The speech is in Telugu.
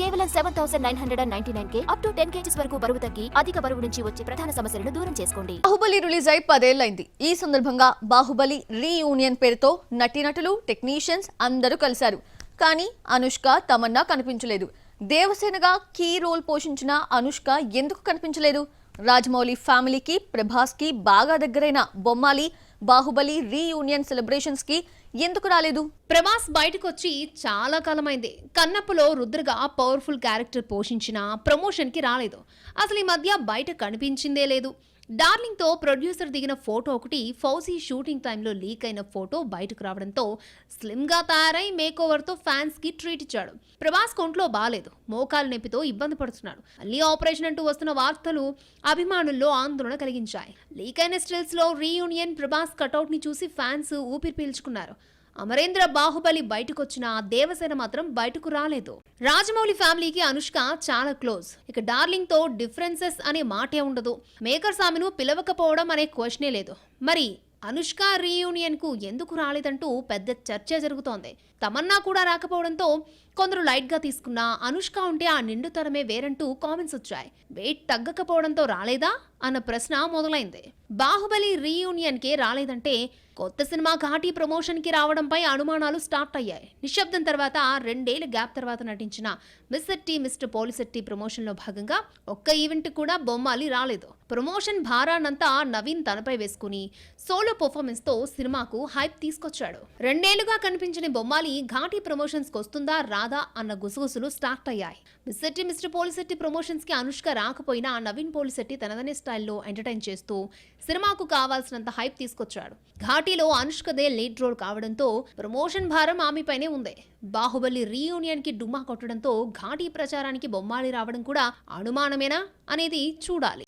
కేవలం 7999K అప్ టు 10 kgs వరకు బరువు తగ్గి అధిక బరువు నుంచి వచ్చే ప్రధాన సమస్యలను దూరం చేసుకోండి. బాహుబలి రిలీజ్ అయి 10 ఏళ్లైంది. ఈ సందర్భంగా బాహుబలి రీయూనియన్ పేరుతో నటీనటులు టెక్నీషియన్స్ అందరూ కలిశారు. కానీ అనుష్క తమన్నా కనిపించలేదు. దేవసేనగా కీ రోల్ పోషించిన అనుష్క ఎందుకు కనిపించలేదు? రాజమౌళి ఫ్యామిలీకి ప్రభాస్కి బాగా దగ్గరైన బొమ్మాలి బాహుబలి రీయూనియన్ సెలబ్రేషన్స్ కి ఎందుకు రాలేదు? ప్రభాస్ బయటకు వచ్చి చాలా కాలమైంది. కన్నప్పలో రుద్రగా పవర్ఫుల్ క్యారెక్టర్ పోషించిన ప్రమోషన్ కి రాలేదు. అసలు ఈ మధ్య బయట కనిపించిందే లేదు. డార్లింగ్ తో ప్రొడ్యూసర్ దిగిన ఫోటో ఒకటి ఫౌజీ షూటింగ్ టైంలో లీక్ అయిన ఫోటో బయటకు రావడంతో స్లిమ్ గా తయారై మేక్ ఓవర్ తో ఫ్యాన్స్ కి ట్రీట్ ఇచ్చాడు. ప్రభాస్ కొంట్లో బాలేదు, మోకాలు నొప్పితో ఇబ్బంది పడుతున్నాడు. మళ్ళీ ఆపరేషన్ అంటూ వస్తున్న వార్తలు అభిమానుల్లో ఆందోళన కలిగించాయి. లీక్ అయిన స్టిల్స్ లో రీయూనియన్ ప్రభాస్ కటౌట్ ని చూసి ఫ్యాన్స్ ఊపిరి పీల్చుకున్నారు. అమరేంద్ర బాహుబలి బయటకొచ్చిన దేవసేన మాత్రం బయటకు రాలేదు. రాజమౌళి ఫ్యామిలీకి అనుష్క చాలా క్లోజ్. ఇక డార్లింగ్ తో డిఫరెన్సెస్ అనే మాటే ఉండదు. మేకర్స్ ఆమెను పిలవకపోవడం అనే క్వశ్చనే లేదు. మరి అనుష్క రీయూనియన్ కు ఎందుకు రాలేదంటూ పెద్ద చర్చ జరుగుతోంది. తమన్నా కూడా రాకపోవడంతో కొందరు లైట్ గా తీసుకున్నా అనుష్క ఉంటే ఆ నిండుతరమే వేరంటూ కామెంట్స్ వచ్చాయి. వెయిట్ తగ్గకపోవడంతో రాలేదా అన్న ప్రశ్న మొదలైంది. బాహుబలి రీయూనియన్ కే రాలేదంటే కొత్త సినిమా ఘాటీ ప్రమోషన్ కి రావడంపై అనుమానాలు స్టార్ట్ అయ్యాయి. నిశ్శబ్దం తర్వాత 2 ఏళ్ల గ్యాప్ తర్వాత నటించిన mister T mister Polishetty promotion లో భాగంగా ఒక్క ఈవెంట్ కూడా బొమ్మాలి రాలేదు. ప్రమోషన్ భారాన్నంతా నవీన్ తనపై వేసుకుని సోలో పర్ఫార్మెన్స్ తో సినిమాకు హైప్ తీసుకొచ్చాడు. 2 ఏళ్లుగా కనిపించిన బొమ్మాలి ఘాటీ ప్రమోషన్స్ కి వస్తుందా రాదా అన్న గుసగుసలు స్టార్ట్ అయ్యాయి. Mister T mister Polishetty promotions కి అనుష్క రాకపోయినా నవీన్ పోలిశెట్టి తనదనే స్టైల్లో ఎంటర్టైన్ చేస్తూ సినిమాకు కావాల్సినంత హైప్ తీసుకొచ్చాడు. ఘాటీలో అనుష్కదే లీడ్ రోల్ కావడంతో ప్రమోషన్ భారం ఆమెపైనే ఉంది. బాహుబలి రీయూనియన్ కి డుమ్మా కొట్టడంతో ఘాటీ ప్రచారానికి బొమ్మాలి రావడం కూడా అనుమానమేనా అనేది చూడాలి.